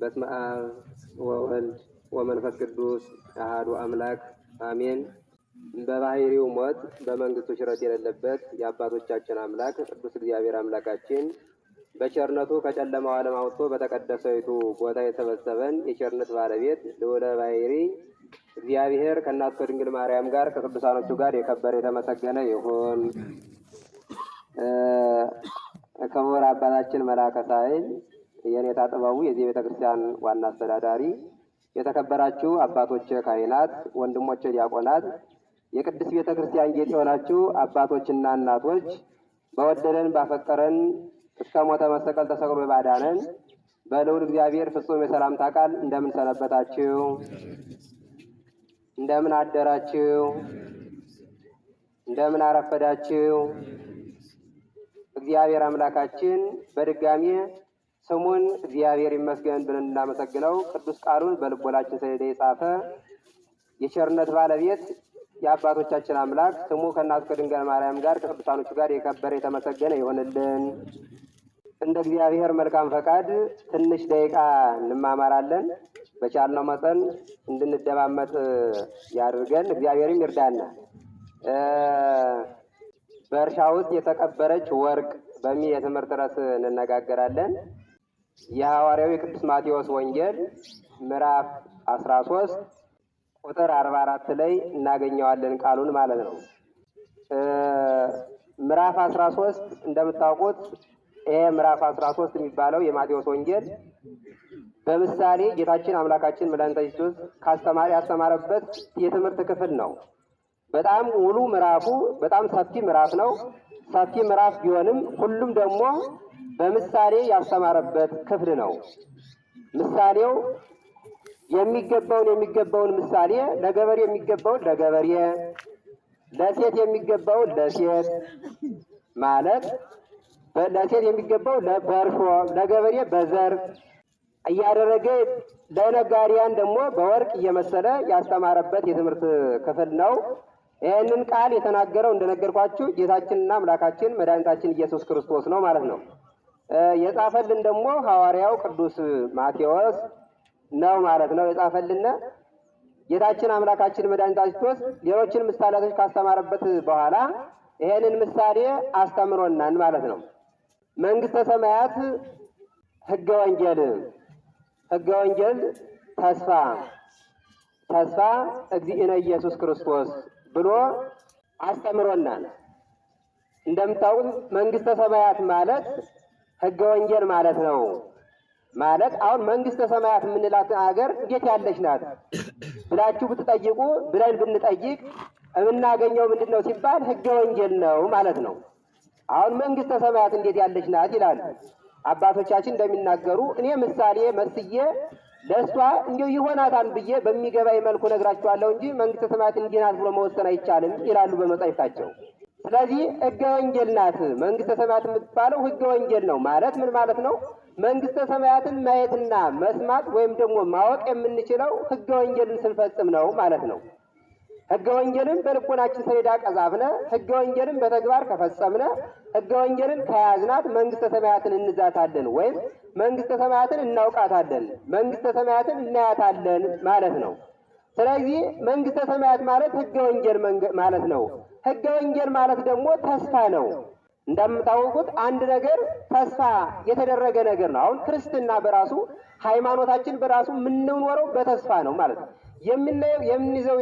በስመ አብ ወወልድ ወመንፈስ ቅዱስ አሐዱ አምላክ አሜን። በባህሪው ሞት በመንግስቱ ሽረት የሌለበት የአባቶቻችን አምላክ ቅዱስ እግዚአብሔር አምላካችን በቸርነቱ ከጨለማው ዓለም አውጥቶ በተቀደሰይቱ ቦታ የሰበሰበን የቸርነት ባለቤት ልዑለ ባሕርይ እግዚአብሔር ከእናቱ ከድንግል ማርያም ጋር ከቅዱሳኖቹ ጋር የከበረ የተመሰገነ ይሁን። ክቡር አባታችን መልአከ ሣህል የኔታ ጥበቡ የዚህ ቤተክርስቲያን ዋና አስተዳዳሪ፣ የተከበራችሁ አባቶቼ ካህናት፣ ወንድሞቼ ዲያቆናት፣ የቅድስት ቤተክርስቲያን ጌጥ የሆናችሁ አባቶችና እናቶች፣ በወደደን ባፈቀረን እስከ ሞተ መሰቀል ተሰቅሎ ባዳነን በልዑል እግዚአብሔር ፍጹም የሰላምታ ቃል እንደምን ሰነበታችሁ? እንደምን አደራችሁ? እንደምን አረፈዳችሁ? እግዚአብሔር አምላካችን በድጋሜ ስሙን እግዚአብሔር ይመስገን ብለን እናመሰግነው ቅዱስ ቃሉን በልቦናችን ሰሌዳ የጻፈ የቸርነት ባለቤት የአባቶቻችን አምላክ ስሙ ከእናቱ ከድንግል ማርያም ጋር ከቅዱሳኖቹ ጋር የከበረ የተመሰገነ ይሆንልን። እንደ እግዚአብሔር መልካም ፈቃድ ትንሽ ደቂቃ እንማማራለን። በቻልነው መጠን እንድንደማመጥ ያድርገን፣ እግዚአብሔርም ይርዳና። በእርሻ ውስጥ የተቀበረች ወርቅ በሚል የትምህርት ርዕስ እንነጋገራለን። የሐዋርያው የቅዱስ ማቴዎስ ወንጌል ምዕራፍ 13 ቁጥር 44 ላይ እናገኘዋለን ቃሉን ማለት ነው። ምዕራፍ 13 እንደምታውቁት ይሄ ምዕራፍ 13 የሚባለው የማቴዎስ ወንጌል በምሳሌ ጌታችን አምላካችን መድኃኒታችን ኢየሱስ ያስተማረበት የትምህርት ክፍል ነው። በጣም ሙሉ ምዕራፉ በጣም ሰፊ ምዕራፍ ነው። ሰፊ ምዕራፍ ቢሆንም ሁሉም ደግሞ በምሳሌ ያስተማረበት ክፍል ነው። ምሳሌው የሚገባውን ምሳሌ ለገበሬ የሚገባውን ለገበሬ፣ ለሴት የሚገባውን ለሴት ማለት ለሴት የሚገባው በእርሾ፣ ለገበሬ በዘር እያደረገ ለነጋዴያን ደግሞ በወርቅ እየመሰለ ያስተማረበት የትምህርት ክፍል ነው። ይህንን ቃል የተናገረው እንደነገርኳችሁ ጌታችንና አምላካችን መድኃኒታችን ኢየሱስ ክርስቶስ ነው ማለት ነው። የጻፈልን ደግሞ ሐዋርያው ቅዱስ ማቴዎስ ነው ማለት ነው። የጻፈልን ጌታችን አምላካችን መድኃኒታችን ክርስቶስ ሌሎችን ምሳሌቶች ካስተማረበት በኋላ ይሄንን ምሳሌ አስተምሮናል ማለት ነው። መንግስተ ሰማያት ሕገ ወንጌል ተስፋ እግዚእነ ኢየሱስ ክርስቶስ ብሎ አስተምሮናል። እንደምታውቁት መንግስተ ሰማያት ማለት ሕገ ወንጌል ማለት ነው። ማለት አሁን መንግስተ ሰማያት የምንላት ሀገር እንዴት ያለች ናት ብላችሁ ብትጠይቁ ብለን ብንጠይቅ የምናገኘው ምንድን ነው ሲባል ሕገ ወንጌል ነው ማለት ነው። አሁን መንግስተ ሰማያት እንዴት ያለች ናት ይላሉ አባቶቻችን እንደሚናገሩ። እኔ ምሳሌ መስዬ ለእሷ እንዲሁ ይሆናታል ብዬ በሚገባኝ መልኩ ነግራችኋለሁ እንጂ መንግስተ ሰማያት እንዲህ ናት ብሎ መወሰን አይቻልም ይላሉ በመጻሕፍታቸው። ስለዚህ ሕገ ወንጌል ናት መንግስተ ሰማያት የምትባለው ሕገ ወንጌል ነው ማለት ምን ማለት ነው? መንግስተ ሰማያትን ማየትና መስማት ወይም ደግሞ ማወቅ የምንችለው ሕገ ወንጌልን ስንፈጽም ነው ማለት ነው። ሕገ ወንጌልን በልቦናችን ሰሌዳ ቀዛፍነ፣ ሕገ ወንጌልን በተግባር ከፈጸምነ፣ ሕገ ወንጌልን ከያዝናት መንግስተ ሰማያትን እንዛታለን ወይም መንግስተ ሰማያትን እናውቃታለን፣ መንግስተ ሰማያትን እናያታለን ማለት ነው። ስለዚህ መንግስተ ሰማያት ማለት ሕገ ወንጌል ማለት ነው። ሕገ ወንጌል ማለት ደግሞ ተስፋ ነው። እንደምታውቁት አንድ ነገር ተስፋ የተደረገ ነገር ነው። አሁን ክርስትና በራሱ ሃይማኖታችን በራሱ የምንኖረው በተስፋ ነው ማለት ነው። የምንይዘው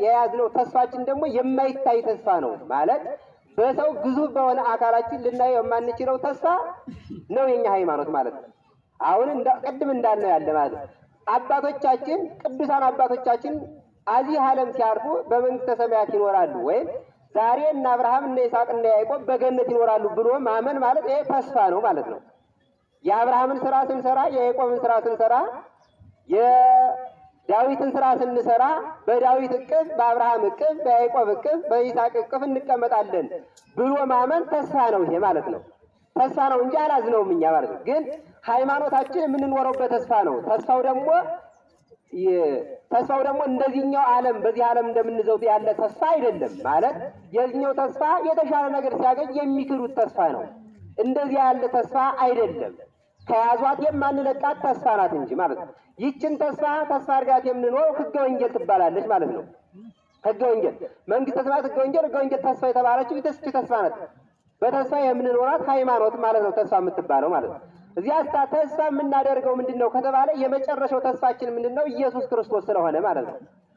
የያዝነው ተስፋችን ደግሞ የማይታይ ተስፋ ነው ማለት በሰው ግዙፍ በሆነ አካላችን ልናየው የማንችለው ተስፋ ነው የኛ ሃይማኖት ማለት ነው። አሁን ቅድም እንዳልነው ያለ ማለት ነው። አባቶቻችን ቅዱሳን አባቶቻችን እዚህ ዓለም ሲያርፉ በመንግስተ ሰማያት ይኖራሉ ወይም ዛሬ እነ አብርሃም እነ ይስሐቅ እነ ያዕቆብ በገነት ይኖራሉ ብሎ ማመን ማለት ይሄ ተስፋ ነው ማለት ነው። የአብርሃምን ስራ ስንሰራ፣ የያዕቆብን ስራ ስንሰራ፣ የዳዊትን ስራ ስንሰራ በዳዊት እቅፍ፣ በአብርሃም እቅፍ፣ በያዕቆብ እቅፍ፣ በይስሐቅ እቅፍ እንቀመጣለን ብሎ ማመን ተስፋ ነው ይሄ ማለት ነው። ተስፋ ነው እንጂ አላዝነውም እኛ ማለት ነው። ግን ሃይማኖታችን የምንኖረው በተስፋ ነው። ተስፋው ደግሞ እንደዚህኛው ዓለም በዚህ ዓለም እንደምንዘው ያለ ተስፋ አይደለም ማለት የዚህኛው ተስፋ የተሻለ ነገር ሲያገኝ የሚክሩት ተስፋ ነው። እንደዚህ ያለ ተስፋ አይደለም። ከያዟት የማንለቃት ተስፋ ናት እንጂ ማለት ነው። ይችን ተስፋ አድርጋት የምንኖረው ሕገ ወንጌል ትባላለች ማለት ነው። ሕገ ወንጌል መንግስተ ሰማያት ሕገ ወንጌል ተስፋ የተባለችው ይህች ተስፋ ናት። በተስፋ የምንኖራት ሃይማኖት ማለት ነው ተስፋ የምትባለው ማለት ነው። እዚያ ተስፋ የምናደርገው ምንድን ነው ከተባለ የመጨረሻው ተስፋችን ምንድን ነው? ኢየሱስ ክርስቶስ ስለሆነ ማለት ነው።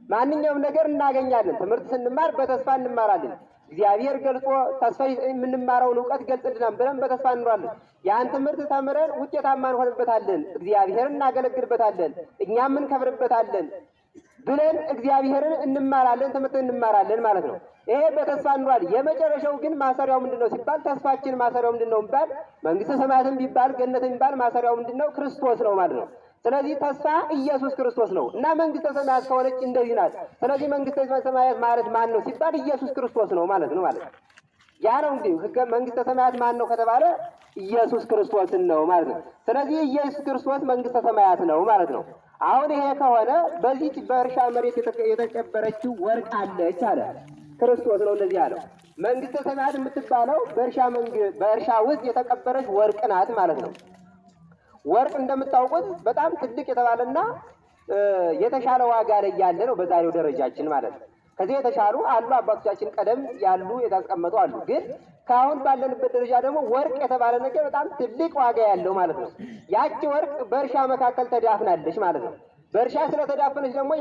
ማንኛውም ነገር እናገኛለን። ትምህርት ስንማር በተስፋ እንማራለን። እግዚአብሔር ገልጾ ተስፋ የምንማረውን እውቀት ገልጽልናል ብለን በተስፋ እንኖራለን። ያን ትምህርት ተምረን ውጤታማ እንሆንበታለን፣ እግዚአብሔርን እናገለግልበታለን፣ እኛም እንከብርበታለን ብለን እግዚአብሔርን እንማራለን፣ ትምህርት እንማራለን ማለት ነው። ይሄ በተስፋ እንኖራለን። የመጨረሻው ግን ማሰሪያው ምንድን ነው ሲባል ተስፋችን ማሰሪያው ምንድን ነው ቢባል መንግስተ ሰማያትን ቢባል ገነትን ቢባል ማሰሪያው ምንድን ነው? ክርስቶስ ነው ማለት ነው። ስለዚህ ተስፋ ኢየሱስ ክርስቶስ ነው እና መንግስተ ሰማያት ከሆነች እንደዚህ ናት። ስለዚህ መንግስተ ሰማያት ማለት ማን ነው ሲባል ኢየሱስ ክርስቶስ ነው ማለት ነው ማለት ነው። ያ ነው እንግዲህ መንግስተ ሰማያት ማን ነው ከተባለ ኢየሱስ ክርስቶስን ነው ማለት ነው። ስለዚህ ኢየሱስ ክርስቶስ መንግስተ ሰማያት ነው ማለት ነው። አሁን ይሄ ከሆነ በዚህ በእርሻ መሬት የተቀበረችው ወርቅ አለች አለ ክርስቶስ ነው እንደዚህ አለው። መንግስተ ሰማያት የምትባለው በእርሻ ውስጥ የተቀበረች ወርቅ ናት ማለት ነው። ወርቅ እንደምታውቁት በጣም ትልቅ የተባለና የተሻለ ዋጋ ላይ ያለ ነው በዛሬው ደረጃችን ማለት ነው። ከዚህ የተሻሉ አሉ አባቶቻችን ቀደም ያሉ የታስቀመጡ አሉ። ግን ከአሁን ባለንበት ደረጃ ደግሞ ወርቅ የተባለ ነገር በጣም ትልቅ ዋጋ ያለው ማለት ነው። ያቺ ወርቅ በእርሻ መካከል ተዳፍናለች ማለት ነው። በእርሻ ስለተዳፈነች ደግሞ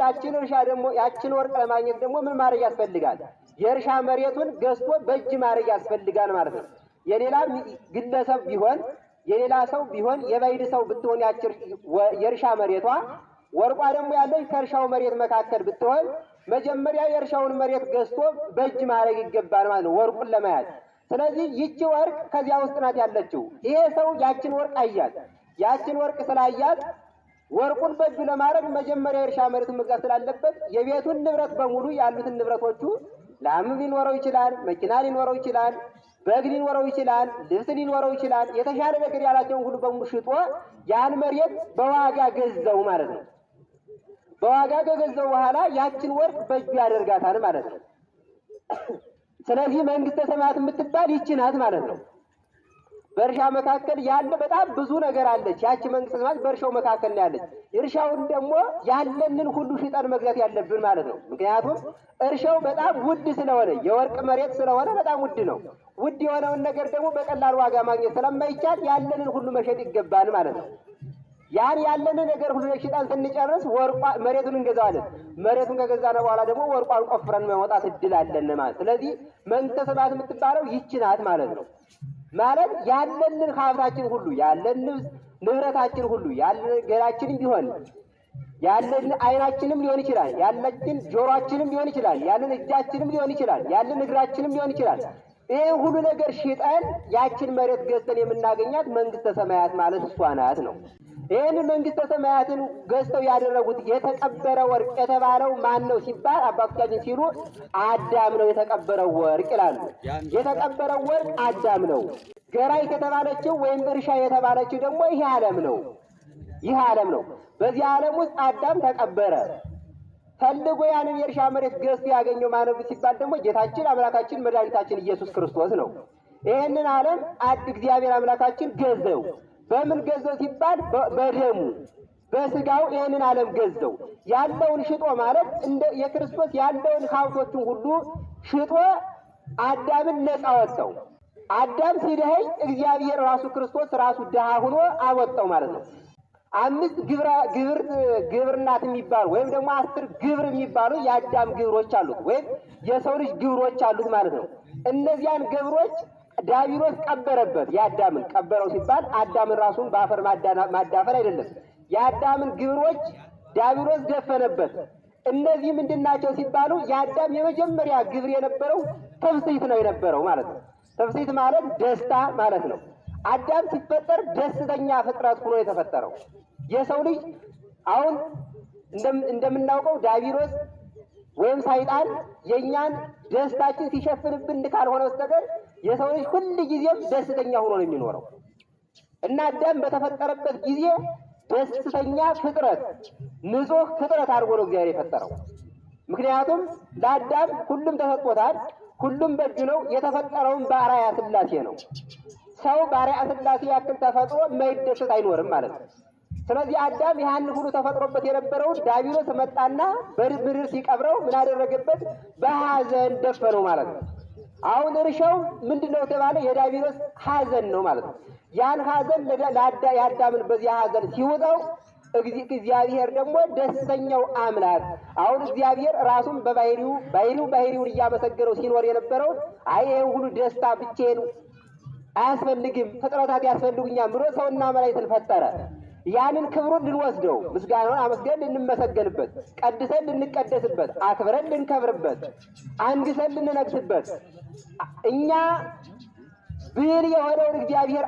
ያችን ወርቅ ለማግኘት ደግሞ ምን ማድረግ ያስፈልጋል? የእርሻ መሬቱን ገዝቶ በእጅ ማድረግ ያስፈልጋል ማለት ነው። የሌላ ግለሰብ ቢሆን የሌላ ሰው ቢሆን የባዕድ ሰው ብትሆን የእርሻ መሬቷ ወርቋ ደግሞ ያለች ከእርሻው መሬት መካከል ብትሆን መጀመሪያ የእርሻውን መሬት ገዝቶ በእጅ ማድረግ ይገባል ማለት ነው ወርቁን ለመያዝ። ስለዚህ ይቺ ወርቅ ከዚያ ውስጥ ናት ያለችው። ይሄ ሰው ያችን ወርቅ አያት። ያችን ወርቅ ስላያት ወርቁን በእጁ ለማድረግ መጀመሪያ የእርሻ መሬቱን መግዛት ስላለበት የቤቱን ንብረት በሙሉ ያሉትን ንብረቶቹ ላም ሊኖረው ይችላል፣ መኪና ሊኖረው ይችላል፣ በግ ሊኖረው ይችላል፣ ልብስ ሊኖረው ይችላል። የተሻለ ነገር ያላቸውን ሁሉ በሙሉ ሽጦ ያን መሬት በዋጋ ገዛው ማለት ነው። በዋጋ ከገዛው በኋላ ያችን ወርቅ በእጁ ያደርጋታል ማለት ነው። ስለዚህ መንግስተ ሰማያት የምትባል ይቺ ናት ማለት ነው። በእርሻ መካከል ያለ በጣም ብዙ ነገር አለች። ያቺ መንግስተ ሰማያት በእርሻው መካከል ነው ያለች። እርሻውን ደግሞ ያለንን ሁሉ ሽጠን መግዛት ያለብን ማለት ነው። ምክንያቱም እርሻው በጣም ውድ ስለሆነ የወርቅ መሬት ስለሆነ በጣም ውድ ነው። ውድ የሆነውን ነገር ደግሞ በቀላል ዋጋ ማግኘት ስለማይቻል ያለንን ሁሉ መሸጥ ይገባል ማለት ነው። ያን ያለንን ነገር ሁሉ ሽጠን ስንጨርስ መሬቱን እንገዛዋለን። መሬቱን ከገዛን በኋላ ደግሞ ወርቋን ቆፍረን ማውጣት እድል አለን ማለት። ስለዚህ መንግስተ ሰማያት የምትባለው ይቺ ናት ማለት ነው። ማለት ያለንን ሀብታችን ሁሉ ያለን ንብረታችን ሁሉ ያለን ገላችንም ቢሆን ያለን አይናችንም ሊሆን ይችላል፣ ያለን ጆሮአችንም ሊሆን ይችላል፣ ያለን እጃችንም ሊሆን ይችላል፣ ያለን እግራችንም ሊሆን ይችላል። ይሄ ሁሉ ነገር ሽጠን ያችን መሬት ገዝተን የምናገኛት መንግስተ ሰማያት ማለት እሷ ናት ነው። ይህን መንግስተ ሰማያትን ገዝተው ያደረጉት የተቀበረ ወርቅ የተባለው ማን ነው ሲባል አባቶቻችን ሲሉ አዳም ነው የተቀበረው ወርቅ ይላሉ። የተቀበረው ወርቅ አዳም ነው። ገራይት የተባለችው ወይም እርሻ የተባለችው ደግሞ ይህ ዓለም ነው። ይህ ዓለም ነው። በዚህ ዓለም ውስጥ አዳም ተቀበረ። ፈልጎ ያንን የእርሻ መሬት ገዝቶ ያገኘው ማን ነው ሲባል ደግሞ ጌታችን አምላካችን መድኃኒታችን ኢየሱስ ክርስቶስ ነው። ይህንን ዓለም እግዚአብሔር አምላካችን ገዘው። በምን ገዘው ሲባል በደሙ በስጋው ይህንን ዓለም ገዘው። ያለውን ሽጦ ማለት እንደ የክርስቶስ ያለውን ሀብቶቹን ሁሉ ሽጦ አዳምን ነፃ ወጣው። አዳም ሲደኸይ እግዚአብሔር ራሱ ክርስቶስ ራሱ ድሃ ሆኖ አወጣው ማለት ነው። 5 ግብርናት የሚባሉ ወይም ደግሞ 10 ግብር የሚባሉ የአዳም ግብሮች አሉት ወይም የሰው ልጅ ግብሮች አሉት ማለት ነው። እነዚያን ግብሮች ዲያብሎስ ቀበረበት። የአዳምን ቀበረው ሲባል አዳምን ራሱን በአፈር ማዳፈር አይደለም። የአዳምን ግብሮች ዲያብሎስ ደፈነበት። እነዚህ ምንድናቸው ሲባሉ የአዳም የመጀመሪያ ግብር የነበረው ትምስህት ነው የነበረው ማለት ነው። ትምስህት ማለት ደስታ ማለት ነው። አዳም ሲፈጠር ደስተኛ ፍጥረት ሆኖ የተፈጠረው የሰው ልጅ አሁን እንደምናውቀው ዲያብሎስ ወይም ሰይጣን የኛን ደስታችን ሲሸፍንብን ካልሆነ በስተቀር የሰው ልጅ ሁሉ ጊዜም ደስተኛ ሆኖ ነው የሚኖረው እና አዳም በተፈጠረበት ጊዜ ደስተኛ ፍጥረት ንጹህ ፍጥረት አድርጎ ነው እግዚአብሔር የፈጠረው። ምክንያቱም ለአዳም ሁሉም ተሰጥቶታል፣ ሁሉም በእጁ ነው። የተፈጠረውን በአርአያ ሥላሴ ነው። ሰው ባሪያ ሥላሴ ያክል ተፈጥሮ የማይደሰት አይኖርም ማለት ነው። ስለዚህ አዳም ያን ሁሉ ተፈጥሮበት የነበረውን ዲያብሎስ መጣና በምድር ሲቀብረው ምን አደረገበት? በሐዘን ደፈነው ማለት ነው። አሁን እርሻው ምንድነው ተባለ? የዲያብሎስ ሐዘን ነው ማለት ነው። ያን ሐዘን ለአዳምን በዚያ ሐዘን ሲውጠው እግዚአብሔር ደግሞ ደስተኛው አምላክ አሁን እግዚአብሔር ራሱን ባህሪውን እያመሰገነው ሲኖር የነበረው አይ ይሄን ሁሉ ደስታ ብቻዬን አያስፈልግም ፍጥረታት ያስፈልጉኛል ብሎ ሰውና መላእክትን ፈጠረ። ያንን ክብሩን ልንወስደው ምስጋናውን አመስገን ልንመሰገንበት ቀድሰን ልንቀደስበት አክብረን ልንከብርበት አንግሰን ልንነግስበት እኛ ብሔር የሆነውን እግዚአብሔር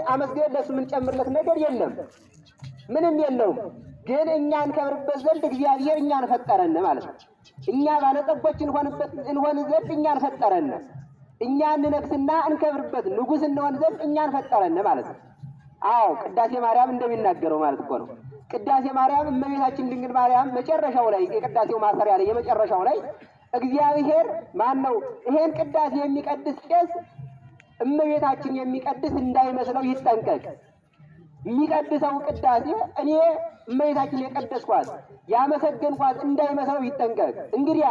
አመስገን ለሱ የምንጨምርለት ነገር የለም፣ ምንም የለውም። ግን እኛን ከብርበት ዘንድ እግዚአብሔር እኛን ፈጠረን ማለት ነው። እኛ ባለጠጎች እንሆን ዘንድ እኛን ፈጠረን። እኛ እንነግስና እንከብርበት ንጉሥ እንሆን ዘንድ እኛን ፈጠረን ማለት ነው። አዎ ቅዳሴ ማርያም እንደሚናገረው ማለት እኮ ነው። ቅዳሴ ማርያም እመቤታችን ድንግል ማርያም መጨረሻው ላይ የቅዳሴው ማሰሪያ ላይ የመጨረሻው ላይ እግዚአብሔር ማን ነው? ይሄን ቅዳሴ የሚቀድስ ቄስ እመቤታችን የሚቀድስ እንዳይመስለው ይጠንቀቅ። የሚቀድሰው ቅዳሴ እኔ እመቤታችን የቀደስኳት ያመሰገንኳት እንዳይመስለው ይጠንቀቅ። እንግዲያ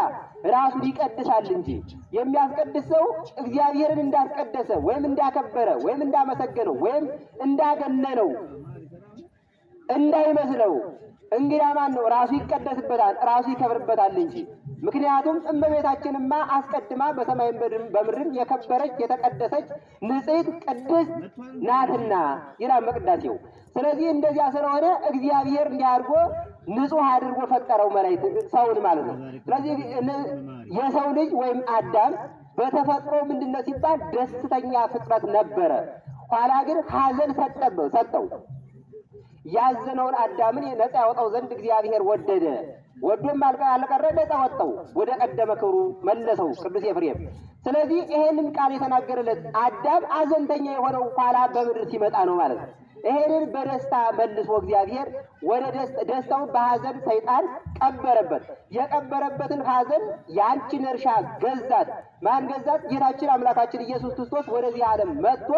ራሱ ይቀድሳል እንጂ የሚያስቀድስ ሰው እግዚአብሔርን እንዳስቀደሰ ወይም እንዳከበረ ወይም እንዳመሰገነው ወይም እንዳገነነው እንዳይመስለው። እንግዲያ ማን ነው? ራሱ ይቀደስበታል፣ ራሱ ይከብርበታል እንጂ። ምክንያቱም እመቤታችንማ አስቀድማ በሰማይም በምድርም የከበረች የተቀደሰች ንጽሕት ቅድስት ናትና ይላል መቅዳሴው። ስለዚህ እንደዚያ ስለሆነ እግዚአብሔር እንዲህ አድርጎ ንጹሕ አድርጎ ፈጠረው መላእክት ሰውን ማለት ነው። ስለዚህ የሰው ልጅ ወይም አዳም በተፈጥሮ ምንድነው ሲባል ደስተኛ ፍጥረት ነበረ። ኋላ ግን ሐዘን ሰጠው። ያዘነውን አዳምን ነፃ ያወጣው ዘንድ እግዚአብሔር ወደደ። ወዶም አልቀረ ነፃ ወጣው፣ ወደ ቀደመ ክብሩ መለሰው ቅዱስ ኤፍሬም። ስለዚህ ይሄንን ቃል የተናገረለት አዳም አዘንተኛ የሆነው ኋላ በምድር ሲመጣ ነው ማለት ነው። ይሄንን በደስታ መልሶ እግዚአብሔር ወደ ደስታውን በሐዘን ሰይጣን ቀበረበት። የቀበረበትን ሐዘን ያንቺን እርሻ ገዛት። ማን ገዛት? ጌታችን አምላካችን ኢየሱስ ክርስቶስ ወደዚህ ዓለም መጥቶ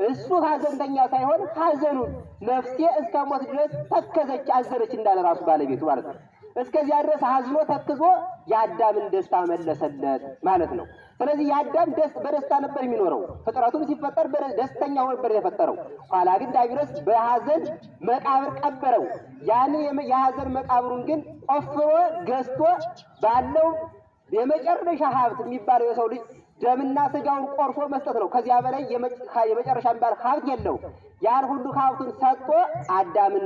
እሱ ሐዘንተኛ ሳይሆን ሐዘኑን ነፍሴ እስከ ሞት ድረስ ተከዘች አዘነች እንዳለ ራሱ ባለቤቱ ማለት ነው። እስከዚያ ድረስ አዝኖ ተክዞ የአዳምን ደስታ መለሰለት ማለት ነው። ስለዚህ የአዳም በደስታ ነበር የሚኖረው። ፍጥረቱም ሲፈጠር ደስተኛ ነበር የፈጠረው። ኋላ ግን ዲያብሎስ በሐዘን መቃብር ቀበረው። ያንን የሐዘን መቃብሩን ግን ቆፍሮ ገዝቶ ባለው የመጨረሻ ሀብት የሚባለው የሰው ልጅ ደምና ስጋውን ቆርሶ መስጠት ነው። ከዚያ በላይ የመጨረሻ የሚባል ሀብት የለው። ያን ሁሉ ሀብቱን ሰጥቶ አዳምን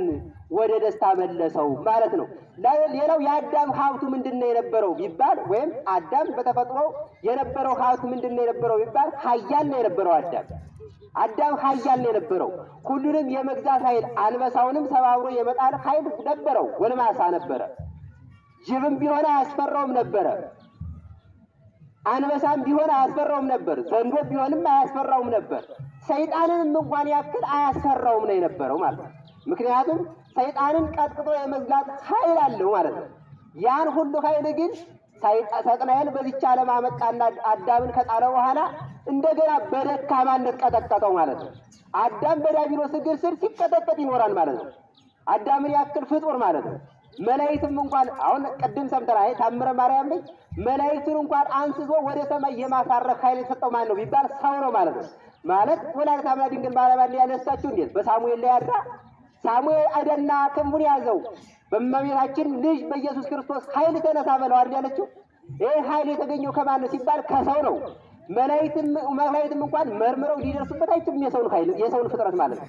ወደ ደስታ መለሰው ማለት ነው። ሌላው የአዳም ሀብቱ ምንድነው የነበረው ቢባል ወይም አዳም በተፈጥሮ የነበረው ሀብት ምንድነው የነበረው ቢባል ኃያል ነው የነበረው አዳም ኃያል ነው የነበረው። ሁሉንም የመግዛት ኃይል፣ አንበሳውንም ሰባብሮ የመጣል ኃይል ነበረው። ጎልማሳ ነበረ። ጅብም ቢሆን አያስፈራውም ነበረ። አንበሳም ቢሆን አያስፈራውም ነበር። ዘንዶ ቢሆንም አያስፈራውም ነበር። ሰይጣንንም እንኳን ያክል አያስፈራውም ነው የነበረው ማለት ነው። ምክንያቱም ሰይጣንን ቀጥቅጦ የመግዛት ኃይል አለው ማለት ነው። ያን ሁሉ ኃይል ግን ሰይጣንን በዚች ዓለም አመጣና አዳምን ከጣለ በኋላ እንደገና በደካማነት ቀጠቀጠው ማለት ነው። አዳም በዲያብሎስ እግር ስር ሲቀጠቀጥ ይኖራል ማለት ነው። አዳምን ያክል ፍጡር ማለት ነው። መላእክትም እንኳን አሁን ቅድም ሰምተናል ታምረ ማርያም ላይ መላእክቱን እንኳን አንስቶ ወደ ሰማይ የማሳረፍ ኃይል የሰጠው ማን ነው ቢባል ሰው ነው ማለት ነው። ማለት ወላዲተ አምላክ ድንግል ማርያም ላይ ያነሳችው እንዴት በሳሙኤል ላይ ያድራ ሳሙኤል አደና ክንፉን ያዘው በእመቤታችን ልጅ በኢየሱስ ክርስቶስ ኃይል ተነሳ በለው አይደል ያለችው። ይሄ ኃይል የተገኘው ከማን ነው ሲባል ከሰው ነው። መላእክትም እንኳን መርምረው ሊደርሱበት አይችሉም የሰውን ፍጥረት ማለት ነው።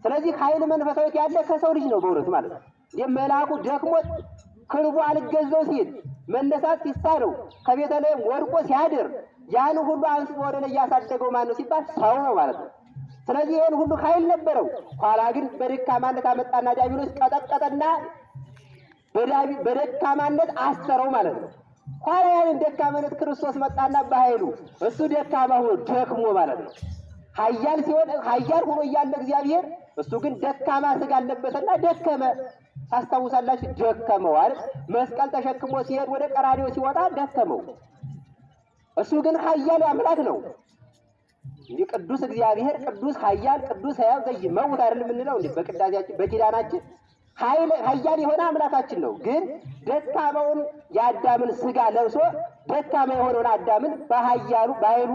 ስለዚህ ኃይል መንፈሳዊት ያለ ከሰው ልጅ ነው በእውነት ማለት ነው። የመላኩ ደክሞት ክንቡ አልገዛው ሲል መነሳት ሲሳነው ከቤተልሔም ወድቆ ሲያድር ያን ሁሉ አንስቶ ወደ ላይ ያሳደገው ማን ነው ሲባል ሰው ነው ማለት ነው። ስለዚህ ይሄን ሁሉ ኃይል ነበረው። ኋላ ግን በደካማነት አመጣና ዲያብሎስ ቀጠቀጠና በደካማነት አሰረው ማለት ነው። ኋላ ያን ደካማነት ክርስቶስ መጣና በኃይሉ እሱ ደካማ ሆኖ ደክሞ ማለት ነው። ኃያል ሆኖ እያለ እግዚአብሔር እሱ ግን ደካማ ስጋ አለበሰና ደከመ። ታስታውሳላችሁ? ደከመው አይደል? መስቀል ተሸክሞ ሲሄድ ወደ ቀራንዮ ሲወጣ ደከመው። እሱ ግን ኃያል አምላክ ነው። እንጂ ቅዱስ እግዚአብሔር ቅዱስ ኃያል ቅዱስ ሕያው ዘይመውት አይደለም የምንለው እንዴ? በቅዳሴያችን በኪዳናችን ኃያል የሆነ አምላካችን ነው። ግን ደካማውን የአዳምን ስጋ ለብሶ ደካማ የሆነውን አዳምን በኃይሉ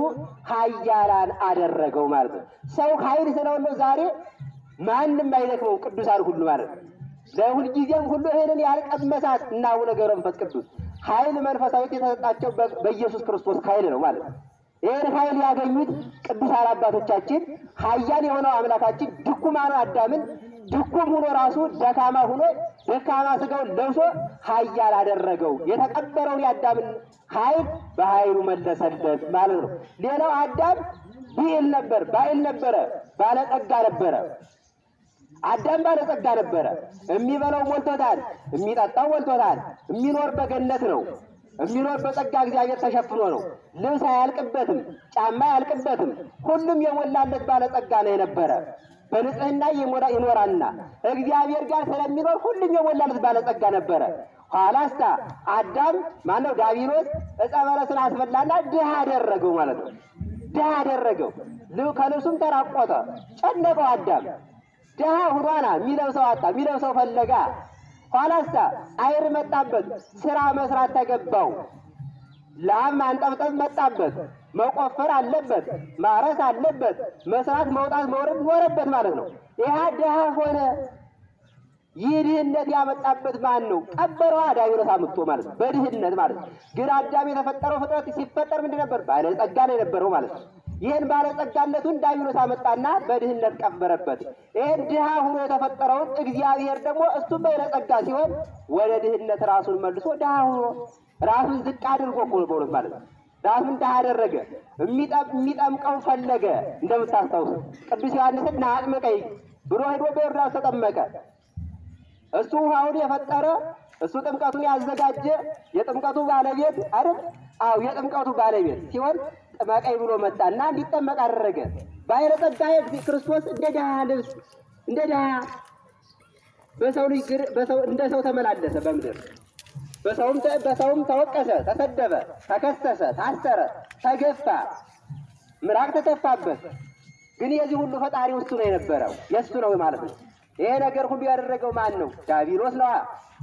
ኃያላን አደረገው ማለት ነው። ሰው ኃይል ስለሆነው ዛሬ ማንም አይደክመው ቅዱሳን ሁሉ ማለት ነው። ለሁልጊዜም ሁሉ ይሄንን ያልቀመሳት እና አቡነ ገብረ መንፈስ ቅዱስ ኃይል መንፈሳዊት የተሰጣቸው በኢየሱስ ክርስቶስ ኃይል ነው ማለት ነው። ይህን ኃይል ያገኙት ቅዱሳን አባቶቻችን ኃያል የሆነው አምላካችን ድኩማኑ አዳምን ድኩም ሆኖ ራሱ ደካማ ሆኖ ደካማ ስጋውን ለብሶ ኃያል አደረገው። የተቀበረውን የአዳምን ኃይል በኃይሉ መለሰለት ማለት ነው። ሌላው አዳም ባይል ነበረ፣ ባለጸጋ ነበረ። አዳም ባለጸጋ ነበረ። የሚበላው ሞልቶታል፣ የሚጠጣው ሞልቶታል። የሚኖር በገነት ነው። የሚኖር በጸጋ እግዚአብሔር ተሸፍኖ ነው። ልብስ አያልቅበትም፣ ጫማ አያልቅበትም። ሁሉም የሞላለት ባለጸጋ ነው የነበረ። በንጽህና ይኖራልና እግዚአብሔር ጋር ስለሚኖር ሁሉም የሞላለት ባለጸጋ ነበረ። ኋላስታ አዳም ማነው ዳቢሎስ ዕፀ በለስን አስበላና ድሃ አደረገው ማለት ነው። ድሃ አደረገው። ከልብሱም ተራቆተ፣ ጨነቀው። አዳም ድሃ ሁኗና የሚለብሰው አጣ፣ የሚለብሰው ፈለጋ። ኋላስታ አይር መጣበት፣ ስራ መስራት ተገባው። ላም ማንጠብጠብ መጣበት፣ መቆፈር አለበት፣ ማረስ አለበት፣ መስራት መውጣት መውረድ ኖረበት ማለት ነው። ይህ ድሃ ሆነ። ይህ ድህነት ያመጣበት ማን ነው? ቀበረዋ ዲያብሎስ አምጥቶ ማለት ነው፣ በድህነት ማለት ነው። ግን አዳም የተፈጠረው ፍጥረት ሲፈጠር ምንድን ነበር? ባለጸጋ ነው የነበረው ማለት ነው። ይህን ባለጸጋነቱን ዲያብሎስ አመጣና በድህነት ቀበረበት። ይህን ድሃ ሆኖ የተፈጠረውን እግዚአብሔር ደግሞ እሱ ባለጸጋ ሲሆን ወደ ድህነት ራሱን መልሶ ድሃ ሆኖ ራሱን ዝቅ አድርጎ ኮልኮሎት ማለት ነው። ራሱን ድሃ አደረገ። የሚጠምቀው ፈለገ። እንደምታስታውሱ ቅዱስ ዮሐንስን ና አጥምቀኝ ብሎ ሄዶ በዮርዳኖስ ተጠመቀ። እሱ ውሃውን የፈጠረ እሱ ጥምቀቱን ያዘጋጀ የጥምቀቱ ባለቤት አይደል? አዎ የጥምቀቱ ባለቤት ሲሆን ጥመቀኝ ብሎ መጣና እንዲጠመቅ አደረገ። ባለጸጋ ክርስቶስ እንደ ድሃ ልብስ እንደ ድሃ በሰው ልጅ እንደ ሰው ተመላለሰ በምድር። በሰውም ተወቀሰ፣ ተሰደበ፣ ተከሰሰ፣ ታሰረ፣ ተገፋ፣ ምራቅ ተተፋበት። ግን የዚህ ሁሉ ፈጣሪ እሱ ነው የነበረው፣ የእሱ ነው ማለት ነው። ይሄ ነገር ሁሉ ያደረገው ማን ነው? ዲያብሎስ ነው።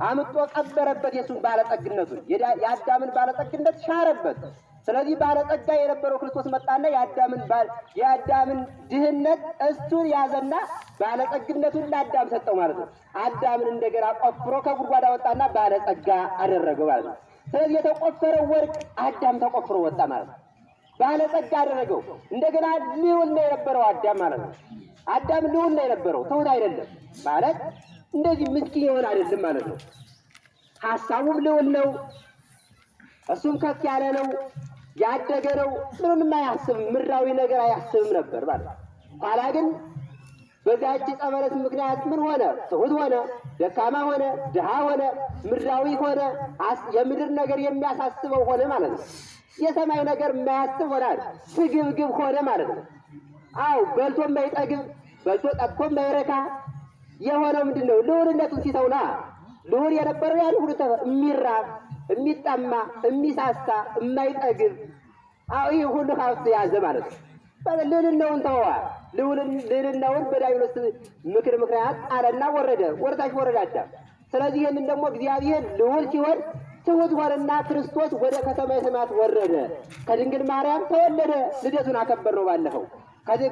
አምጦ ቀበረበት የሱን ባለጸግነቱን፣ የአዳምን ባለጸግነት ሻረበት። ስለዚህ ባለጸጋ የነበረው ክርስቶስ መጣና የአዳምን ድህነት እሱን ያዘና ባለጸግነቱን ለአዳም ሰጠው ማለት ነው። አዳምን እንደገና ቆፍሮ ከጉድጓድ አወጣና ባለጸጋ አደረገው ማለት ነው። ስለዚህ የተቆፈረው ወርቅ አዳም ተቆፍሮ ወጣ ማለት ነው። ባለጸጋ አደረገው። እንደገና ልዑል ነው የነበረው አዳም ማለት ነው። አዳም ልዑል ነው የነበረው፣ ትሑት አይደለም ማለት እንደዚህ ምስኪን የሆነ አይደለም ማለት ነው። ሐሳቡም ልዑል ነው፣ እሱም ከፍ ያለ ነው፣ ያደገ ነው። ምንም አያስብም፣ ምድራዊ ነገር አያስብም ነበር ማለት ነው። ኋላ ግን በዛች ዕፀ በለስ ምክንያት ምን ሆነ? ትሑት ሆነ፣ ደካማ ሆነ፣ ድሃ ሆነ፣ ምድራዊ ሆነ፣ የምድር ነገር የሚያሳስበው ሆነ ማለት ነው። የሰማይ ነገር የማያስብ ሆናል፣ ስግብግብ ሆነ ማለት ነው። አው በልቶ የማይጠግብ በልቶ ጠጥቶ የማይረካ የሆነው ምንድን ነው? ልዑልነቱን ሲተውና ልዑል የነበረው ያን ሁሉ የሚራብ የሚጠማ የሚሳሳ የማይጠግብ ይህ ሁሉ ሀብት ያዘ ማለት ነው። ልዕልናውን ተዋ። ልዕልናውን በዲያብሎስ ምክር ምክንያት ጣለና ወረታች ወረደ አዳም። ስለዚህ ይህንን ደግሞ እግዚአብሔር ልዑል ሲሆን ትሑት ሆነና ክርስቶስ ወደ ከተማየ ሰማያት ወረደ። ከድንግል ማርያም ተወለደ። ልደቱን አከበር ነው ባለፈው።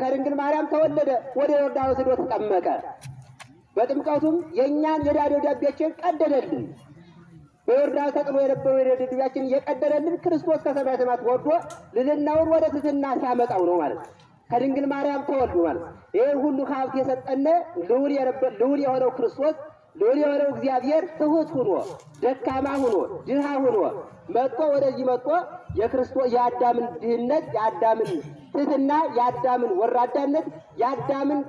ከድንግል ማርያም ተወለደ። ወደ ዮርዳኖስ ሄዶ ተጠመቀ። በጥምቀቱም የእኛን የዕዳ ደብዳቤያችን ቀደደልን። በዮርዳኖስ ተጥሎ የነበረው የዕዳ ደብዳቤያችን እየቀደደልን ክርስቶስ ከሰማየ ሰማያት ወርዶ ልዕልናውን ወደ ትሕትና ሲያመጣው ነው ማለት ነው። ከድንግል ማርያም ተወልዶ ማለት ነው። ይህን ሁሉ ሀብት የሰጠነ ልዑል የሆነው ክርስቶስ ልዑል የሆነው እግዚአብሔር ትሑት ሁኖ ደካማ ሁኖ ድሃ ሁኖ መጥቶ ወደዚህ መጥቶ የአዳምን ድህነት የአዳምን ትሕትና የአዳምን ወራዳነት የአዳምን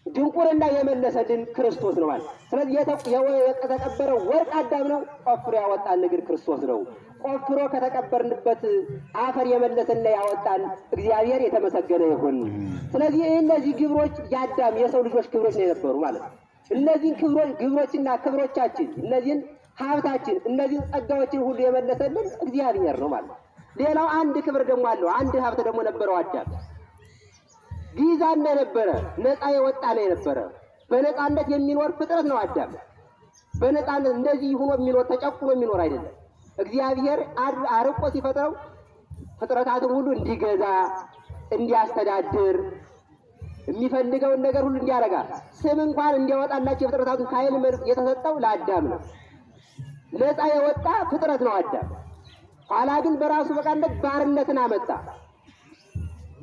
ድንቁርና የመለሰልን ክርስቶስ ነው ማለት። ስለዚህ የተቀበረው ወርቅ አዳም ነው፣ ቆፍሮ ያወጣን ነገር ክርስቶስ ነው። ቆፍሮ ከተቀበርንበት አፈር የመለሰና ያወጣን እግዚአብሔር የተመሰገነ ይሁን። ስለዚህ እነዚህ ግብሮች የአዳም የሰው ልጆች ክብሮች ነው የነበሩ ማለት ነው። እነዚህን ግብሮችና ክብሮቻችን እነዚህን ሀብታችን እነዚህን ጸጋዎችን ሁሉ የመለሰልን እግዚአብሔር ነው ማለት ነው። ሌላው አንድ ክብር ደግሞ አለው። አንድ ሀብት ደግሞ ነበረው አዳም። ጊዛና ነበረ፣ ነፃ የወጣ ነው የነበረ። በነፃነት የሚኖር ፍጥረት ነው አዳም። በነፃነት እንደዚህ ሆኖ የሚኖር ተጨቁኖ የሚኖር አይደለም። እግዚአብሔር አርቆ ሲፈጥረው ፍጥረታትን ሁሉ እንዲገዛ እንዲያስተዳድር የሚፈልገውን ነገር ሁሉ እንዲያረጋ ስም እንኳን እንዲያወጣላቸው የፍጥረታቱን ኃይል የተሰጠው ለአዳም ነው። ነፃ የወጣ ፍጥረት ነው አዳም። ኋላ ግን በራሱ ፈቃድ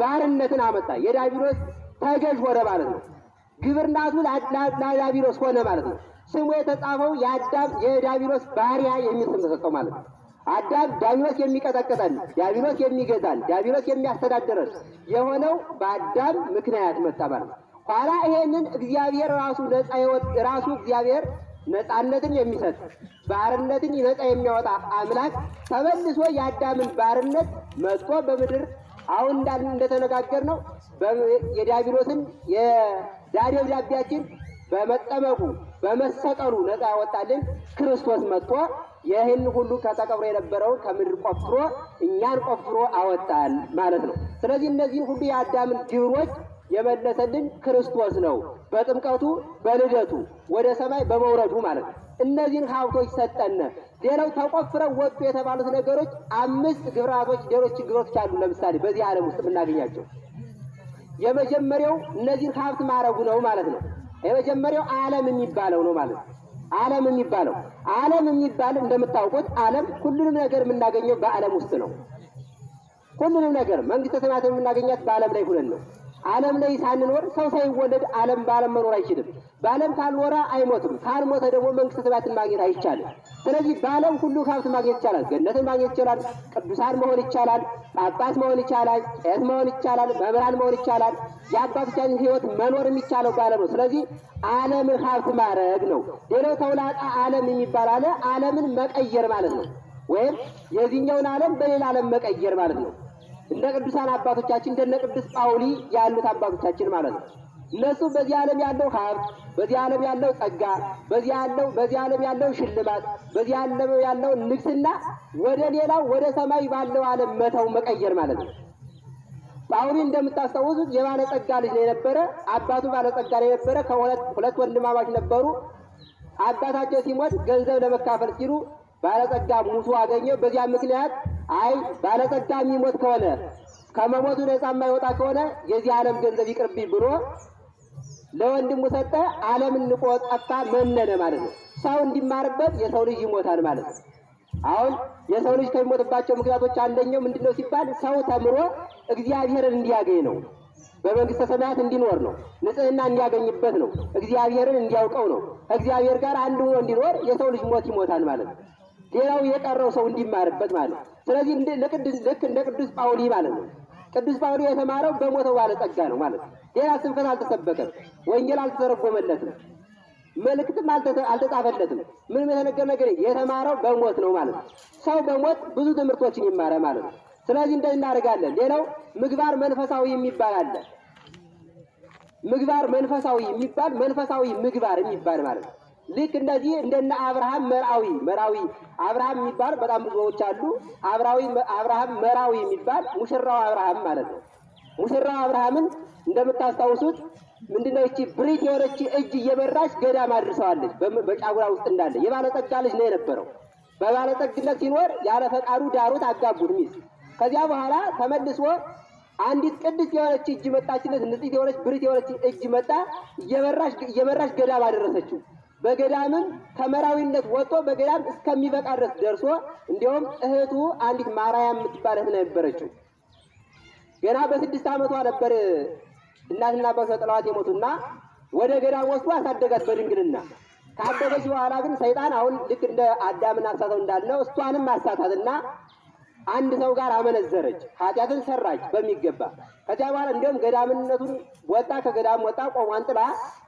ባርነትን አመጣ። የዲያብሎስ ተገዥ ሆነ ማለት ነው። ግብርናቱ ለዲያብሎስ ሆነ ማለት ነው። ስሙ የተጻፈው የዲያብሎስ ባሪያ የሚል ስም ተሰጠው ማለት ነው። አዳም ዲያብሎስ የሚቀጠቅጠን፣ ዲያብሎስ የሚገዛን፣ ዲያብሎስ የሚያስተዳድረን የሆነው በአዳም ምክንያት መጣ ማለት ነው። ኋላ ይሄንን እግዚአብሔር ራሱ እግዚአብሔር ነፃነትን የሚሰጥ ባርነትን ነፃ የሚያወጣ አምላክ ተመልሶ የአዳምን ባርነት መጥቶ በምድር አሁን እንደተነጋገር ነው የዲያብሎስን የደብዳቤያችን በመጠመቁ በመሰቀሉ ነፃ ያወጣልን ክርስቶስ መጥቶ ይህን ሁሉ ከተቀብሮ የነበረውን ከምድር ቆፍሮ እኛን ቆፍሮ አወጣን ማለት ነው። ስለዚህ እነዚህን ሁሉ የአዳምን ግብሮች የመለሰልን ክርስቶስ ነው። በጥምቀቱ በልደቱ ወደ ሰማይ በመውረዱ ማለት ነው። እነዚህን ሀብቶች ሰጠነ። ሌላው ተቆፍረው ወጡ የተባሉት ነገሮች 5 ግብራቶች፣ ሌሎች ግብሮች አሉ። ለምሳሌ በዚህ ዓለም ውስጥ የምናገኛቸው የመጀመሪያው እነዚህን ሀብት ማረጉ ነው ማለት ነው። የመጀመሪያው ዓለም የሚባለው ነው ማለት ነው። ዓለም የሚባል እንደምታውቁት ዓለም ሁሉንም ነገር የምናገኘው በዓለም ውስጥ ነው። ሁሉንም ነገር መንግስተ ሰማያትን የምናገኛት በዓለም ላይ ሁነን ነው። ዓለም ላይ ሳንኖር ሰው ሳይወለድ ዓለም በዓለም መኖር አይችልም። በዓለም ካልኖረ አይሞትም። ካልሞተ ደግሞ መንግስተ ሰማያትን ማግኘት አይቻልም። ስለዚህ በዓለም ሁሉ ሀብት ማግኘት ይቻላል። ገነትን ማግኘት ይቻላል። ቅዱሳን መሆን ይቻላል። ጳጳስ መሆን ይቻላል። ቄስ መሆን ይቻላል። መምህራን መሆን ይቻላል። የአባቶቻችን ሕይወት መኖር የሚቻለው በዓለም ነው። ስለዚህ ዓለምን ሀብት ማድረግ ነው። ሌላው ተውላጣ ዓለም የሚባል አለ። ዓለምን መቀየር ማለት ነው። ወይም የዚህኛውን ዓለም በሌላ ዓለም መቀየር ማለት ነው። እንደ ቅዱሳን አባቶቻችን እንደነ ቅዱስ ጳውሊ ያሉት አባቶቻችን ማለት ነው። እነሱ በዚህ ዓለም ያለው ሀብት፣ በዚህ ዓለም ያለው ጸጋ፣ በዚህ ዓለም ያለው ሽልማት፣ በዚህ ዓለም ያለው ንግስና ወደ ሌላው ወደ ሰማይ ባለው ዓለም መተው መቀየር ማለት ነው። ጳውሊ እንደምታስታውሱት የባለጸጋ ልጅ ነው የነበረ። አባቱ ባለጸጋ ነው የነበረ። ከሁለት ወንድማማች ነበሩ። አባታቸው ሲሞት ገንዘብ ለመካፈል ሲሉ ባለጸጋ ሙቶ አገኘው። በዚያ ምክንያት አይ ባለጸጋ የሚሞት ከሆነ ከመሞቱ ነፃ የማይወጣ ከሆነ የዚህ ዓለም ገንዘብ ይቅርብኝ ብሎ ለወንድሙ ሰጠ። ዓለምን ንቆ ጠፋ፣ መነነ ማለት ነው። ሰው እንዲማርበት የሰው ልጅ ይሞታል ማለት ነው። አሁን የሰው ልጅ ከሚሞትባቸው ምክንያቶች አንደኛው ምንድነው ሲባል ሰው ተምሮ እግዚአብሔርን እንዲያገኝ ነው። በመንግስተ ሰማያት እንዲኖር ነው። ንጽህና እንዲያገኝበት ነው። እግዚአብሔርን እንዲያውቀው ነው። እግዚአብሔር ጋር አንድ ሆኖ እንዲኖር የሰው ልጅ ሞት ይሞታል ማለት ነው። ሌላው የቀረው ሰው እንዲማርበት ማለት ነው። ስለዚህ ልክ እንደ ቅዱስ ጳውሊ ማለት ነው። ቅዱስ ጳውሊ የተማረው በሞተው ባለጸጋ ነው ማለት ነው። ሌላ ስብከት አልተሰበከም፣ ወንጌል አልተተረጎመለትም፣ መልእክትም አልተጻፈለትም። ምንም የተነገረ ነገር የተማረው በሞት ነው ማለት ነው። ሰው በሞት ብዙ ትምህርቶችን ይማራል ማለት ነው። ስለዚህ እንደዚህ እናደርጋለን። ሌላው ምግባር መንፈሳዊ የሚባል አለ። ምግባር መንፈሳዊ ምግባር የሚባል ማለት ነው። ልክ እንደዚህ እንደነ አብርሃም መራዊ አብርሃም የሚባል በጣም ብዙዎች አሉ። አብርሃም መራዊ የሚባል ሙሽራው አብርሃም ማለት ነው። ሙሽራው አብርሃምን እንደምታስታውሱት ምንድነው እቺ ብሪት የሆነች እጅ እየመራች ገዳም አድርሰዋለች። በጫጉራ ውስጥ እንዳለ የባለጸጋ ልጅ ነው የነበረው። በባለጸግነት ሲኖር ያለ ፈቃዱ ዳሩት፣ አጋቡት ሚስት። ከዚያ በኋላ ተመልሶ አንዲት ቅድስት የሆነች እጅ መጣችለት። ንጽሕት የሆነች ብሪት የሆነች እጅ መጣ እየመራች ገዳም አደረሰችው። በገዳምም ከመራዊነት ወጥቶ በገዳም እስከሚበቃ ድረስ ደርሶ እንዲሁም እህቱ አንዲት ማርያም የምትባል እህት ነበረችው። ገና በ6 ዓመቷ ነበር እናትና አባቷ ጥለዋት የሞቱና ወደ ገዳም ወስዶ አሳደጋት በድንግልና። ካደገች በኋላ ግን ሰይጣን አሁን ልክ እንደ አዳምን አሳተው እንዳልነው እሷንም አሳታትና አንድ ሰው ጋር አመነዘረች፣ ኃጢአትን ሰራች በሚገባ። ከዚያ በኋላ እንዲሁም ገዳምነቱን ወጣ፣ ከገዳም ወጣ፣ ቆሟን ጥላ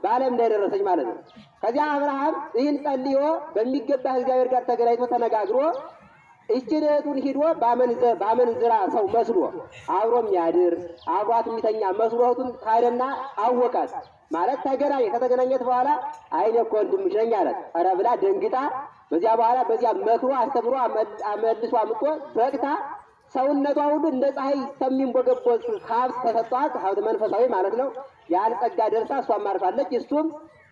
በዓለም ላይ ደረሰች ማለት ነው። ከዚያ አብርሃም ይህን ጸልዮ በሚገባ እግዚአብሔር ጋር ተገናኝቶ ተነጋግሮ እችን እህቱን ሂዶ በአመንዝራ ሰው መስሎ አብሮ የሚያድር አብሯት የሚተኛ መስሎ እህቱን ካደና አወቃት ማለት ተገናኘ። ከተገናኘት በኋላ አይኔ እኮ ወንድምሽ ነኝ አላት። ኧረ ብላ ደንግጣ በዚያ በኋላ በዚያ መክሮ አስተምሮ አመልሶ አምጥቶ በቅታ ሰውነቷ ሁሉ እንደ ፀሐይ እስከሚንቦገቦግ ሀብት ተሰጥቷት፣ ሀብት መንፈሳዊ ማለት ነው። ያን ጸጋ ደርሳ እሷም አርፋለች። እሱም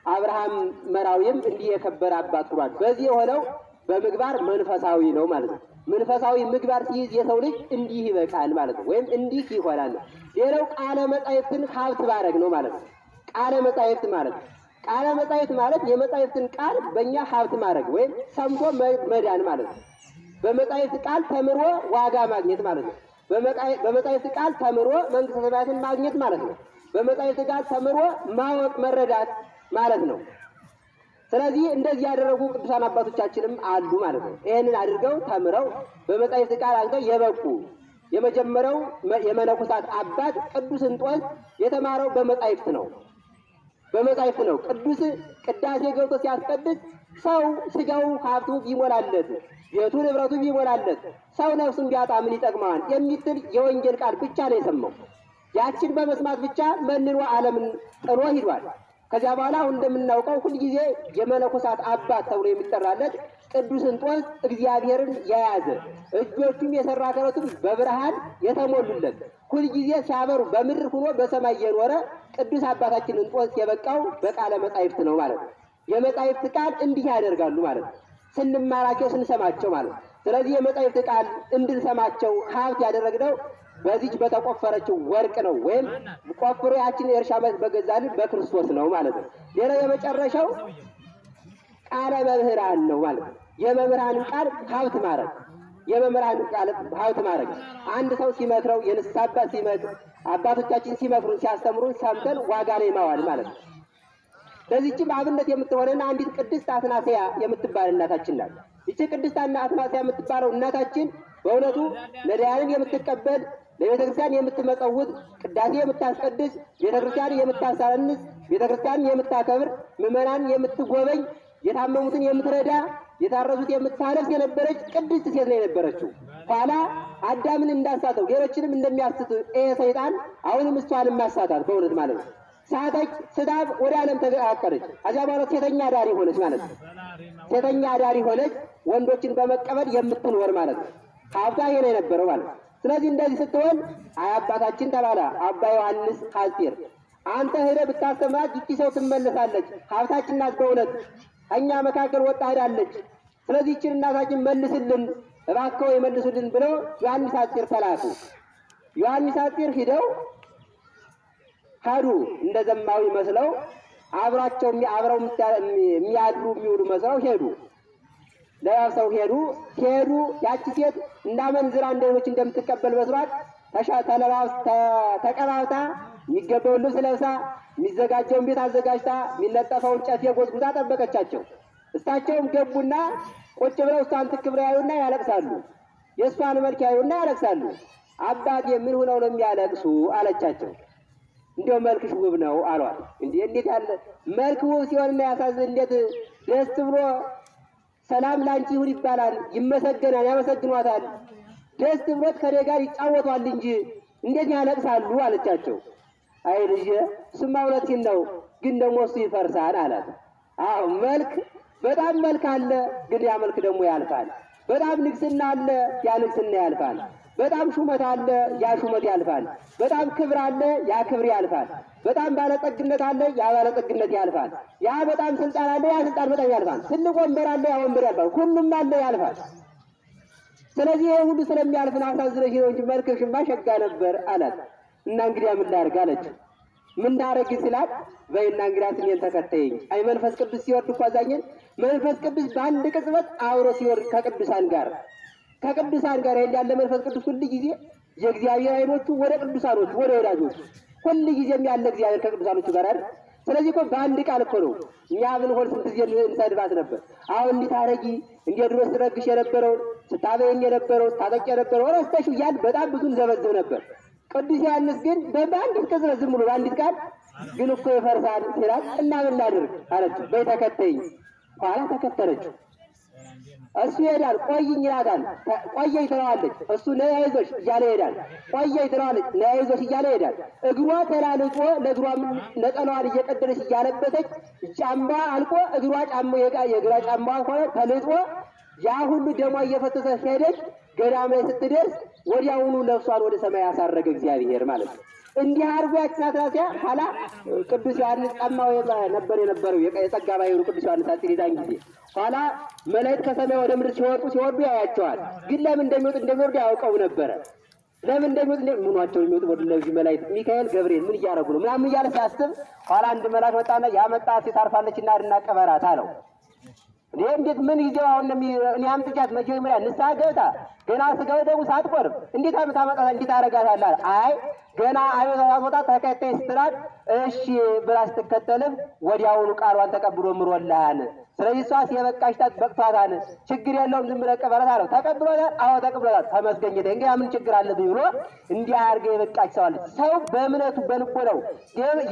አብርሃም መራዊም እንዲህ የከበረ አባት ሆኗል። በዚህ የሆነው በምግባር መንፈሳዊ ነው ማለት ነው። መንፈሳዊ ምግባር ሲይዝ የሰው ልጅ እንዲህ ይበቃል ማለት ነው፣ ወይም እንዲህ ይሆናል። ሌላው ቃለ መጻሕፍትን ሀብት ማድረግ ነው ማለት ነው። ቃለ መጻሕፍት ማለት ቃለ መጻሕፍት ማለት የመጻሕፍትን ቃል በእኛ ሀብት ማድረግ ወይም ሰምቶ መዳን ማለት ነው። በመጻሕፍት ቃል ተምሮ ዋጋ ማግኘት ማለት ነው። በመጻሕፍት ቃል ተምሮ መንግሥተ ሰማያትን ማግኘት ማለት ነው። በመጻሕፍት ቃል ተምሮ ማወቅ መረዳት ማለት ነው። ስለዚህ እንደዚህ ያደረጉ ቅዱሳን አባቶቻችንም አሉ ማለት ነው። ይህንን አድርገው ተምረው በመጻሕፍት ቃል አድርገው የበቁ የመጀመሪያው የመነኮሳት አባት ቅዱስ እንጦንስ የተማረው በመጻሕፍት ነው። በመጻሕፍት ነው። ቅዱስ ቅዳሴ ገብቶ ሲያስቀድስ ሰው ስጋው ሀብቱ ቢሞላለት ቤቱ ንብረቱ ቢሞላለት ሰው ነፍሱን ቢያጣ ምን ይጠቅመዋል የሚትል የወንጌል ቃል ብቻ ነው የሰማው። ያችን በመስማት ብቻ መንኖ ዓለምን ጥሎ ሂዷል። ከዚያ በኋላ አሁን እንደምናውቀው ሁልጊዜ የመነኮሳት አባት ተብሎ የሚጠራለት ቅዱስ እንጦንስ እግዚአብሔርን የያዘ እጆቹም የሰራ ከረቱም በብርሃን የተሞሉለት ሁልጊዜ ሲያበሩ በምድር ሆኖ በሰማይ የኖረ ቅዱስ አባታችን እንጦንስ የበቃው በቃለ መጻሕፍት ነው ማለት ነው። የመጻሕፍት ቃል እንዲህ ያደርጋሉ ማለት ነው፣ ስንማራቸው ስንሰማቸው ማለት ነው። ስለዚህ የመጻሕፍት ቃል እንድንሰማቸው ሀብት ያደረግነው በዚች በተቆፈረችው ወርቅ ነው፣ ወይም ቆፍሮ ያችን የእርሻ በገዛልን በክርስቶስ ነው ማለት ነው። ሌላው የመጨረሻው ቃለ መምህራን ነው ማለት ነው። የመምህራንን ቃል ሀብት ማድረግ፣ የመምህራን ቃል ሀብት ማድረግ። አንድ ሰው ሲመክረው የንስሐ አባት ሲመክር አባቶቻችን ሲመክሩን ሲያስተምሩን ሰምተን ዋጋ ላይ ማዋል ማለት ነው። ለዚህችም አብነት የምትሆነና አንዲት ቅድስት አትናስያ የምትባል እናታችን ናት። ይቺ ቅድስት አትናስያ የምትባለው እናታችን በእውነቱ ነዳያንን የምትቀበል ለቤተ ክርስቲያን የምትመጸውት ቅዳሴ የምታስቀድስ ቤተ ክርስቲያን የምታሳንስ ቤተ ክርስቲያን የምታከብር ምዕመናን የምትጎበኝ የታመሙትን የምትረዳ የታረዙት የምታለብስ የነበረች ቅድስት ሴት ነው የነበረችው። ኋላ አዳምን እንዳሳተው ሌሎችንም እንደሚያስት ሰይጣን አሁንም እሷንም ማሳታት በእውነት ማለት ነው። ሳተች ስታብ ወደ ዓለም ተቀላቀለች። ከዚያ በኋላ ሴተኛ አዳሪ ሆነች ማለት ነው። ሴተኛ አዳሪ ሆነች፣ ወንዶችን በመቀበል የምትኖር ማለት ነው። ሀብቷ ይሄ ነው የነበረው ማለት ነው። ስለዚህ እንደዚህ ስትሆን አባታችን ተባለ አባ ዮሐንስ ሐጺር አንተ ሄደህ ብታስተምራት ይቺ ሰው ትመለሳለች፣ ሀብታችን ናት በእውነት እኛ መካከል ወጣ ሄዳለች። ስለዚህ ይችን እናታችን መልስልን እባክዎ ይመልሱልን ብለው ዮሐንስ ሐጺር ተላኩ። ዮሐንስ ሐጺር ሂደው ሄዱ። እንደ ዘማዊ መስለው አብረው የሚያድሩ የሚውሉ መስለው ሄዱ። ለያሰው ሄዱ። ያቺ ሴት እንዳመንዝራ እንደሆነች እንደምትቀበል መስሏት ተቀባብታ የሚገባውን ልብስ ለብሳ የሚዘጋጀውን ቤት አዘጋጅታ የሚለጠፈውን ጨፌ ጎዝጉዛ ጠበቀቻቸው። እሳቸውም ገቡና ቁጭ ብለው እሷን ትክ ብለው ያዩና ያለቅሳሉ። የእሷን መልክ ያዩና ያለቅሳሉ። አባቴ ምን ሆነው ነው የሚያለቅሱ አለቻቸው። እንዲያው መልክሽ ውብ ነው አሏት። እንዴት ያለ መልክ ውብ ሲሆንና ያሳዝን እንዴት ደስ ብሎ ሰላም ላንቺ ይሁን ይባላል፣ ይመሰገናል፣ ያመሰግኗታል። ደስ ብሎት ከኔ ጋር ይጫወቷል እንጂ እንዴት ያለቅሳሉ አለቻቸው። አይ ልጅ እሱማ እውነትህን ነው፣ ግን ደግሞ እሱ ይፈርሳል አላት። አዎ መልክ በጣም መልክ አለ፣ ግን ያ መልክ ደግሞ ያልፋል። በጣም ንግስና አለ፣ ያ ንግስና ያልፋል። በጣም ሹመት አለ፣ ያ ሹመት ያልፋል። በጣም ክብር አለ፣ ያ ክብር ያልፋል። በጣም ባለጠግነት አለ፣ ያ ባለጠግነት ያልፋል። ያ በጣም ስልጣን አለ፣ ያ ስልጣን በጣም ያልፋል። ትልቅ ወንበር አለ፣ ያ ወንበር ያልፋል። ሁሉም አለ፣ ያልፋል። ስለዚህ ይሄ ሁሉ ስለሚያልፍ ነው አሳዝነሽ ነው እንጂ መልክሽማ ሸጋ ነበር አላት። እና እንግዲያ ምን ላድርግ አለችው። ምን ላድርግ ሲላት በይና እንግዲያ እኔን ተከተይኝ። አይ መንፈስ ቅዱስ ሲወርድ እኮ አዛኝን መንፈስ ቅዱስ በአንድ ቅጽበት አብሮ ሲወርድ ከቅዱሳን ጋር ያለ መንፈስ ቅዱስ ሁሉ ጊዜ የእግዚአብሔር አይኖቹ ወደ ቅዱሳኖቹ ወደ ወዳጆቹ ሁሉ ጊዜም ያለ እግዚአብሔር ከቅዱሳኖቹ ጋር አይደል። ስለዚህ እኮ በአንድ ቃል እኮ ነው። እኛ ብንሆን ስንት ጊዜ እንሰድባት ነበር። አሁን እንዲህ ታረጊ እንደ ድሮ ስትረግሽ የነበረውን ስታበይኝ የነበረውን ስታጠቂ የነበረውን ረስተሽው እያልን በጣም ብዙ እንዘበዝብ ነበር። ቅዱስ ዮሐንስ ግን በአንዲት ቅጽበት ዝም ብሎ በአንዲት ቃል ግን እኮ ይፈርሳል ሲላት እና ምን ላድርግ አለችው። በይ ተከተይኝ። ኋላ ተከተለችው። እሱ ይሄዳል፣ ቆይኝ ይላታል። ቆየኝ ትለዋለች። እሱ ነይ አይዞሽ እያለ ይሄዳል። ቆየኝ ትለዋለች። ነይ አይዞሽ እያለ ይሄዳል። እግሯ ተላልቆ ለእግሯም ነጠላዋን እየቀደለች እያለበሰች ጫማ አልቆ እግሯ የእግሯ ጫማ ሆነ ተልጦ ያ ሁሉ ደሟ እየፈሰሰች ሄደች። ገዳም ላይ ስትደርስ ወዲያውኑ ነፍሷን ወደ ሰማይ ያሳረገ እግዚአብሔር ማለት ነው። እንዲህ አድርጎ ያችን አትናስያ ኋላ ቅዱስ ዮሐንስ ጠማው ነበር የነበረው የጸጋ ባሕሩ ቅዱስ ዮሐንስ አጽር የዛን ጊዜ ኋላ መላእክት ከሰማይ ወደ ምድር ሲወርዱ ያያቸዋል። ግን ለምን እንደሚወርዱ ያውቀው ነበረ። ለምን እንደሚወጡ ምኗቸው የሚወጡ ወደ እነዚህ መላእክት ሚካኤል ገብርኤል ምን እያደረጉ ነው ምናምን እያለ ሲያስብ ኋላ አንድ መልአክ መጣና ያመጣት ታርፋለችና አድና ቀበራት አለው። እንዴት ምን ይዘው አሁን እኔ አምጥቻት መጀመሪያ ንስሐ ገብታ ገና ስጋው ደግሞ ሳትቆርብ እንዴት ታመጣታ እንዴት አደርጋታለሁ? አይ ገና አቤት አወጣት ተከታይ ስትላት እሺ ብላ ስትከተልህ ወዲያውኑ ቃሏን ተቀብሎ ምሮልሃን። ስለዚህ እሷስ የበቃሽታት በቅቷታን ችግር የለውም ዝም ብለህ ቀበላት አለው። ተቀብሎታል? አዎ ተቀብሎታል። ተመስገን ጌታዬ እንግዲህ ምን ችግር አለብኝ ብሎ እንዲህ አድርገህ የበቃች ሰው አለች። ሰው በእምነቱ በልቦናው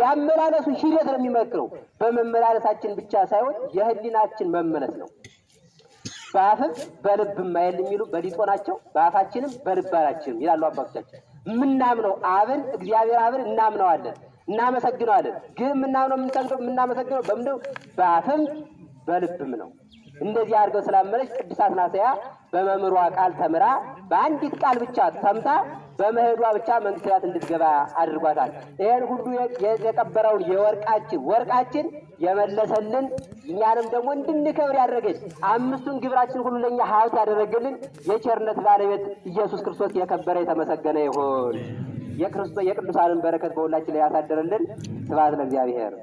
ያመላለሱ ሂደት ነው የሚመክረው። በመመላለሳችን ብቻ ሳይሆን የህሊናችን መመለስ ነው። በአፍም በልብም አይል የሚሉ በሊጦ ናቸው። በአፋችንም በልባችንም ይላሉ አባቶቻችን። የምናምነው አብን እግዚአብሔር አብን እናምነዋለን፣ እናመሰግነዋለን። ግን የምናመሰግነው በምንድነው? በአፍም በልብም ነው። እንደዚህ አድርገው ስላመነች ቅድስት አትናስያ በመምህሯ ቃል ተምራ በአንዲት ቃል ብቻ ሰምታ በመሄዷ ብቻ መንግሥተ ሰማያት እንድትገባ አድርጓታል። ይሄን ሁሉ የቀበረውን ወርቃችን የመለሰልን እኛንም ደግሞ እንድንከብር ያደረገች አምስቱን ግብራችን ሁሉ ለኛ ሀብት ያደረገልን የቸርነት ባለቤት ኢየሱስ ክርስቶስ የከበረ የተመሰገነ ይሁን። የቅዱሳንን በረከት በሁላችን ላይ ያሳደረልን። ስብሐት ለእግዚአብሔር።